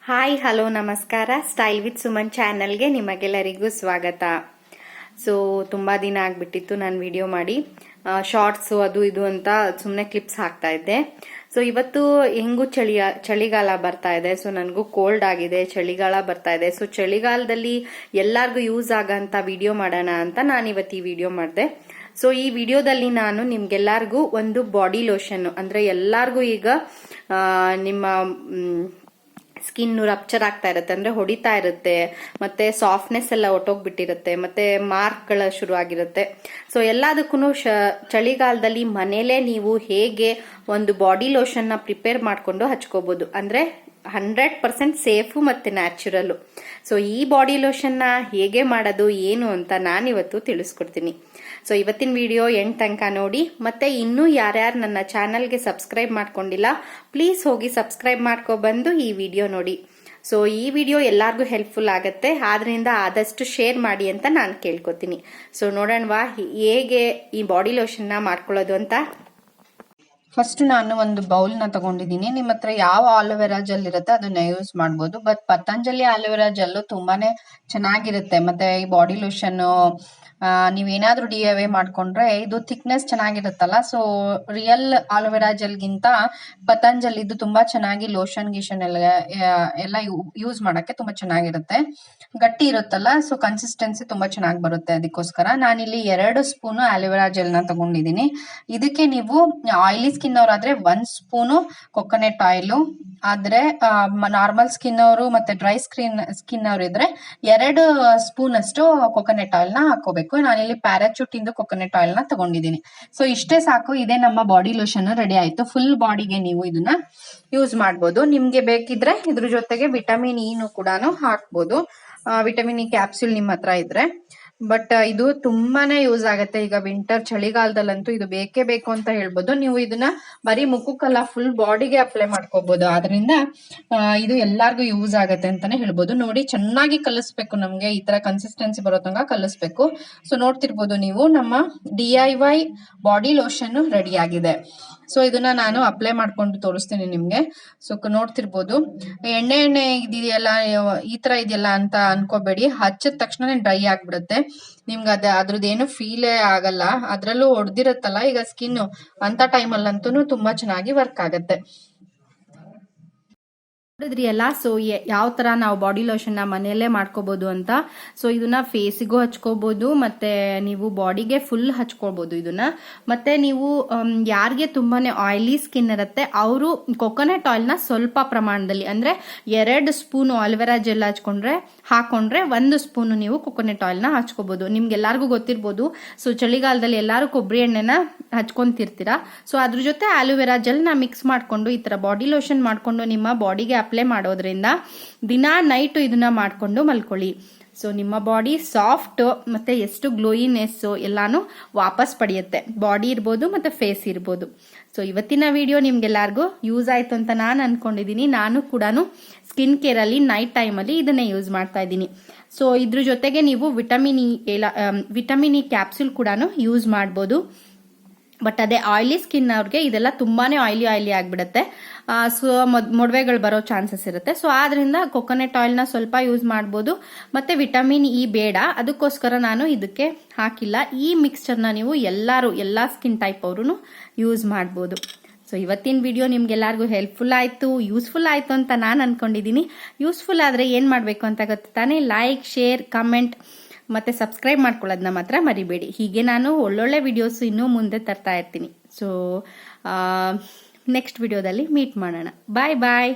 Hi hello ನಮಸ್ಕಾರ. Style with Suman ಚಾನಲ್ಗೆ ನಿಮಗೆಲ್ಲರಿಗೂ ಸ್ವಾಗತ. ಸೊ ತುಂಬ ದಿನ ಆಗಿಬಿಟ್ಟಿತ್ತು ನಾನು ವಿಡಿಯೋ ಮಾಡಿ, ಶಾರ್ಟ್ಸು ಅದು ಇದು ಅಂತ ಸುಮ್ಮನೆ ಕ್ಲಿಪ್ಸ್ ಹಾಕ್ತಾ ಇದ್ದೆ. ಸೊ ಇವತ್ತು ಹೆಂಗೂ ಚಳಿಗಾಲ ಬರ್ತಾ ಇದೆ. ಸೊ ನನಗೂ ಕೋಲ್ಡ್ ಆಗಿದೆ, ಚಳಿಗಾಲ ಬರ್ತಾ ಇದೆ. ಸೊ ಚಳಿಗಾಲದಲ್ಲಿ ಎಲ್ಲರಿಗೂ ಯೂಸ್ ಆಗಂತ ವಿಡಿಯೋ ಮಾಡೋಣ ಅಂತ ನಾನು ಇವತ್ತು ಈ ವಿಡಿಯೋ ಮಾಡಿದೆ. ಸೊ ಈ ವಿಡಿಯೋದಲ್ಲಿ ನಾನು ನಿಮ್ಗೆಲ್ಲರಿಗೂ ಒಂದು ಬಾಡಿ ಲೋಷನ್, ಅಂದ್ರೆ ಎಲ್ಲರಿಗೂ ಈಗ ನಿಮ್ಮ ಸ್ಕಿನ್ ರಪ್ಚರ್ ಆಗ್ತಾ ಇರುತ್ತೆ, ಅಂದ್ರೆ ಹೊಡಿತಾ ಇರುತ್ತೆ, ಮತ್ತೆ ಸಾಫ್ಟ್ನೆಸ್ ಎಲ್ಲ ಒಟ್ಟೋಗ್ಬಿಟ್ಟಿರುತ್ತೆ, ಮತ್ತೆ ಮಾರ್ಕ್ಗಳ ಶುರು ಆಗಿರುತ್ತೆ. ಸೊ ಎಲ್ಲದಕ್ಕೂ ಚಳಿಗಾಲದಲ್ಲಿ ಮನೇಲೆ ನೀವು ಹೇಗೆ ಒಂದು ಬಾಡಿ ಲೋಷನ್ ನ ಪ್ರಿಪೇರ್ ಮಾಡ್ಕೊಂಡು ಹಚ್ಕೋಬಹುದು, ಅಂದ್ರೆ 100% ಸೇಫು ಮತ್ತೆ ನ್ಯಾಚುರಲ್. ಸೊ ಈ ಬಾಡಿ ಲೋಷನ್ ನ ಹೇಗೆ ಮಾಡೋದು ಏನು ಅಂತ ನಾನಿವತ್ತು ತಿಳಿಸ್ಕೊಡ್ತೀನಿ. ಸೊ ಇವತ್ತಿನ ವಿಡಿಯೋ ಎಂಡ್ ತನಕ ನೋಡಿ. ಮತ್ತೆ ಇನ್ನೂ ಯಾರ್ಯಾರು ನನ್ನ ಚಾನಲ್ಗೆ ಸಬ್ಸ್ಕ್ರೈಬ್ ಮಾಡ್ಕೊಂಡಿಲ್ಲ, ಪ್ಲೀಸ್ ಹೋಗಿ ಸಬ್ಸ್ಕ್ರೈಬ್ ಮಾಡ್ಕೊಬಂದು ಈ ವಿಡಿಯೋ ನೋಡಿ. ಸೊ ಈ ವಿಡಿಯೋ ಎಲ್ಲಾರ್ಗೂ ಹೆಲ್ಪ್ಫುಲ್ ಆಗುತ್ತೆ, ಆದ್ರಿಂದ ಆದಷ್ಟು ಶೇರ್ ಮಾಡಿ ಅಂತ ನಾನು ಕೇಳ್ಕೊತೀನಿ. ಸೊ ನೋಡೋಣವಾ ಹೇಗೆ ಈ ಬಾಡಿ ಲೋಷನ್ ನ ಮಾಡ್ಕೊಳ್ಳೋದು ಅಂತ. ಫಸ್ಟ್ ನಾನು ಒಂದು ಬೌಲ್ ನ ತಗೊಂಡಿದ್ದೀನಿ. ನಿಮ್ಮ ಹತ್ರ ಯಾವ ಆಲೋವೆರಾ ಜೆಲ್ ಇರುತ್ತೆ ಅದನ್ನ ಯೂಸ್ ಮಾಡಬಹುದು. ಬಟ್ ಪತಂಜಲಿ ಆಲೋವೆರಾ ಜೆಲ್ ತುಂಬಾನೇ ಚೆನ್ನಾಗಿರುತ್ತೆ. ಮತ್ತೆ ಈ ಬಾಡಿ ಲೋಷನ್ ನೀವೇನಾದ್ರೂ DIY ಮಾಡ್ಕೊಂಡ್ರೆ ಇದು ಥಿಕ್ನೆಸ್ ಚೆನ್ನಾಗಿರುತ್ತಲ್ಲ. ಸೊ ರಿಯಲ್ ಆಲೋವೆರಾ ಜೆಲ್ಗಿಂತ ಪತಂಜಲಿ ಇದು ತುಂಬಾ ಚೆನ್ನಾಗಿ ಲೋಷನ್ ಗಿಷನ್ ಎಲ್ಲ ಯೂಸ್ ಮಾಡಕ್ಕೆ ತುಂಬಾ ಚೆನ್ನಾಗಿರುತ್ತೆ. ಗಟ್ಟಿ ಇರುತ್ತಲ್ಲ, ಸೊ ಕನ್ಸಿಸ್ಟೆನ್ಸಿ ತುಂಬಾ ಚೆನ್ನಾಗಿ ಬರುತ್ತೆ. ಅದಕ್ಕೋಸ್ಕರ ನಾನಿಲ್ಲಿ 2 ಸ್ಪೂನ್ ಆಲೋವೆರಾ ಜೆಲ್ ನ ತಗೊಂಡಿದ್ದೀನಿ. ಇದಕ್ಕೆ ನೀವು ಆಯಿಲಿ ಸ್ಕಿನ್ ಅವರಾದ್ರೆ 1 ಸ್ಪೂನು ಕೊಕೊನೆಟ್ ಆಯಿಲ್, ಆದ್ರೆ ನಾರ್ಮಲ್ ಸ್ಕಿನ್ ಅವರು ಮತ್ತೆ ಡ್ರೈ ಸ್ಕಿನ್ ಅವರು ಇದ್ರೆ 2 ಸ್ಪೂನ್ ಅಷ್ಟು ಕೊಕೊನೆಟ್ ಆಯಿಲ್ ನ ಹಾಕೋಬೇಕು. ನಾನಿಲ್ಲಿ ಪ್ಯಾರಾಚೂಟ್ ಇಂದು ಕೊಕೊನೆಟ್ ಆಯಿಲ್ ನ ತಗೊಂಡಿದ್ದೀನಿ. ಸೊ ಇಷ್ಟೇ ಸಾಕು, ಇದೇ ನಮ್ಮ ಬಾಡಿ ಲೋಷನ್ ರೆಡಿ ಆಯ್ತು. ಫುಲ್ ಬಾಡಿಗೆ ನೀವು ಇದನ್ನ ಯೂಸ್ ಮಾಡ್ಬೋದು. ನಿಮ್ಗೆ ಬೇಕಿದ್ರೆ ಇದ್ರ ಜೊತೆಗೆ ವಿಟಮಿನ್ ಇನು ಕೂಡ ಹಾಕ್ಬೋದು. ವಿಟಮಿನ್ ಇ ಕ್ಯಾಪ್ಸೂಲ್ ನಿಮ್ಮ ಹತ್ರ ಇದ್ರೆ. ಬಟ್ ಇದು ತುಂಬಾನೇ ಯೂಸ್ ಆಗುತ್ತೆ. ಈಗ ವಿಂಟರ್ ಚಳಿಗಾಲದಲ್ಲಂತೂ ಇದು ಬೇಕೇ ಬೇಕು ಅಂತ ಹೇಳ್ಬೋದು. ನೀವು ಇದನ್ನ ಬರೀ ಮುಖಕ್ಕಲ್ಲ, ಫುಲ್ ಬಾಡಿಗೆ ಅಪ್ಲೈ ಮಾಡ್ಕೋಬಹುದು. ಆದ್ರಿಂದ ಇದು ಎಲ್ಲಾರ್ಗು ಯೂಸ್ ಆಗತ್ತೆ ಅಂತಾನೆ ಹೇಳ್ಬೋದು. ನೋಡಿ, ಚೆನ್ನಾಗಿ ಕಲಿಸ್ಬೇಕು, ನಮ್ಗೆ ಈ ತರ ಕನ್ಸಿಸ್ಟೆನ್ಸಿ ಬರೋ ತನಕ ಕಲಿಸ್ಬೇಕು. ಸೊ ನೋಡ್ತಿರ್ಬೋದು ನೀವು, ನಮ್ಮ DIY ಬಾಡಿ ಲೋಷನ್ ರೆಡಿ ಆಗಿದೆ. ಸೊ ಇದನ್ನ ನಾನು ಅಪ್ಲೈ ಮಾಡ್ಕೊಂಡು ತೋರಿಸ್ತೀನಿ ನಿಮ್ಗೆ. ಸೊ ನೋಡ್ತಿರ್ಬೋದು, ಎಣ್ಣೆ ಇದೆಯಲ್ಲ, ಈ ತರ ಇದೆಯಲ್ಲ ಅಂತ ಅನ್ಕೋಬೇಡಿ. ಹಚ್ಚಿದ ತಕ್ಷಣ ಡ್ರೈ ಆಗ್ಬಿಡುತ್ತೆ. ನಿಮ್ಗೆ ಅದ್ರದ್ದು ಏನು ಫೀಲೇ ಆಗಲ್ಲ. ಅದ್ರಲ್ಲೂ ಹೊಡೆದಿರತ್ತಲ್ಲ ಈಗ ಸ್ಕಿನ್, ಅಂತ ಟೈಮಲ್ಲಂತೂ ತುಂಬಾ ಚೆನ್ನಾಗಿ ವರ್ಕ್ ಆಗತ್ತೆ. ನೋಡಿದ್ರಿ ಅಲ್ಲ. ಸೊ ಯಾವ ತರ ನಾವು ಬಾಡಿ ಲೋಷನ್ ನ ಮನೆಯಲ್ಲೇ ಮಾಡ್ಕೋಬಹುದು ಅಂತ. ಸೊ ಇದನ್ನ ಫೇಸಿಗೂ ಹಚ್ಕೋಬಹುದು, ಮತ್ತೆ ನೀವು ಬಾಡಿಗೆ ಫುಲ್ ಹಚ್ಕೊಳ್ಬಹುದು ಇದನ್ನ. ಮತ್ತೆ ನೀವು ಯಾರಿಗೆ ತುಂಬಾನೇ ಆಯಿಲಿ ಸ್ಕಿನ್ ಇರುತ್ತೆ ಅವರು ಕೊಕೊನೆಟ್ ಆಯಿಲ್ ನ ಸ್ವಲ್ಪ ಪ್ರಮಾಣದಲ್ಲಿ, ಅಂದ್ರೆ 2 ಸ್ಪೂನ್ ಆಲೋವೆರಾ ಜೆಲ್ ಹಾಕೊಂಡ್ರೆ 1 ಸ್ಪೂನ್ ನೀವು ಕೊಕೊನೆಟ್ ಆಯಿಲ್ ನ ಹಚ್ಕೋಬಹುದು. ನಿಮ್ಗೆಲ್ಲಾರ್ಗು ಗೊತ್ತಿರ್ಬೋದು, ಸೊ ಚಳಿಗಾಲದಲ್ಲಿ ಎಲ್ಲಾರು ಕೊಬ್ಬರಿ ಎಣ್ಣೆನ ಹಚ್ಕೊಂತಿರ್ತೀರಾ. ಸೊ ಅದ್ರ ಜೊತೆ ಆಲೋವೆರಾ ಜೆಲ್ ನ ಮಿಕ್ಸ್ ಮಾಡ್ಕೊಂಡು ಈ ತರ ಬಾಡಿ ಲೋಷನ್ ಮಾಡ್ಕೊಂಡು ನಿಮ್ಮ ಬಾಡಿಗೆ ಅಪ್ಲೈ ಮಾಡೋದ್ರಿಂದ ದಿನಾ ನೈಟ್ ಇದನ್ನ ಮಾಡ್ಕೊಂಡು ಮಲ್ಕೊಳ್ಳಿ. ಸೊ ನಿಮ್ಮ ಬಾಡಿ ಸಾಫ್ಟ್ ಮತ್ತೆ ಎಷ್ಟು ಗ್ಲೋಯಿನೆಸ್ ಎಲ್ಲಾನು ವಾಪಸ್ ಪಡೆಯುತ್ತೆ. ಬಾಡಿ ಇರ್ಬೋದು ಮತ್ತೆ ಫೇಸ್ ಇರ್ಬೋದು. ಸೊ ಇವತ್ತಿನ ವಿಡಿಯೋ ನಿಮ್ಗೆಲ್ಲಾರ್ಗು ಯೂಸ್ ಆಯ್ತು ಅಂತ ನಾನು ಅನ್ಕೊಂಡಿದೀನಿ. ನಾನು ಕೂಡ ಸ್ಕಿನ್ ಕೇರ್ ಅಲ್ಲಿ ನೈಟ್ ಟೈಮ್ ಅಲ್ಲಿ ಇದನ್ನೇ ಯೂಸ್ ಮಾಡ್ತಾ ಇದ್ದೀನಿ. ಸೊ ಇದ್ರ ಜೊತೆಗೆ ನೀವು ವಿಟಮಿನ್ ಇ ಕ್ಯಾಪ್ಸೂಲ್ ಕೂಡ ಯೂಸ್ ಮಾಡಬಹುದು. ಬಟ್ ಅದೇ ಆಯಿಲಿ ಸ್ಕಿನ್ ಅವ್ರಿಗೆ ಇದೆಲ್ಲ ತುಂಬಾನೇ ಆಯಿಲಿ ಆಗ್ಬಿಡುತ್ತೆ. ಸೊ ಮೊಡವೆಗಳು ಬರೋ ಚಾನ್ಸಸ್ ಇರುತ್ತೆ. ಸೊ ಆದ್ರಿಂದ ಕೊಕೊನೆಟ್ ಆಯಿಲ್ ನ ಸ್ವಲ್ಪ ಯೂಸ್ ಮಾಡಬಹುದು. ಮತ್ತೆ ವಿಟಮಿನ್ ಇ ಬೇಡ, ಅದಕ್ಕೋಸ್ಕರ ನಾನು ಇದಕ್ಕೆ ಹಾಕಿಲ್ಲ. ಈ ಮಿಕ್ಸ್ಚರ್ ನ ನೀವು ಎಲ್ಲಾ ಸ್ಕಿನ್ ಟೈಪ್ ಅವರು ಯೂಸ್ ಮಾಡಬಹುದು. ಸೊ ಇವತ್ತಿನ ವಿಡಿಯೋ ನಿಮ್ಗೆಲ್ಲರಿಗೂ ಹೆಲ್ಪ್ಫುಲ್ ಆಯ್ತು, ಯೂಸ್ಫುಲ್ ಆಯ್ತು ಅಂತ ನಾನು ಅನ್ಕೊಂಡಿದೀನಿ. ಯೂಸ್ಫುಲ್ ಆದ್ರೆ ಏನ್ ಮಾಡ್ಬೇಕು ಅಂತ ಗೊತ್ತಾನೆ, ಲೈಕ್, ಶೇರ್, ಕಮೆಂಟ್ ಮತ್ತೆ ಸಬ್ಸ್ಕ್ರೈಬ್ ಮಾಡ್ಕೊಳ್ಳೋದನ್ನ ಮಾತ್ರ ಮರಿಬೇಡಿ. ಹೀಗೆ ನಾನು ಒಳ್ಳೊಳ್ಳೆ ವಿಡಿಯೋಸ್ ಇನ್ನೂ ಮುಂದೆ ತರ್ತಾ ಇರ್ತೀನಿ. ಸೊ ನೆಕ್ಸ್ಟ್ ವಿಡಿಯೋದಲ್ಲಿ ಮೀಟ್ ಮಾಡೋಣ. ಬಾಯ್ ಬಾಯ್.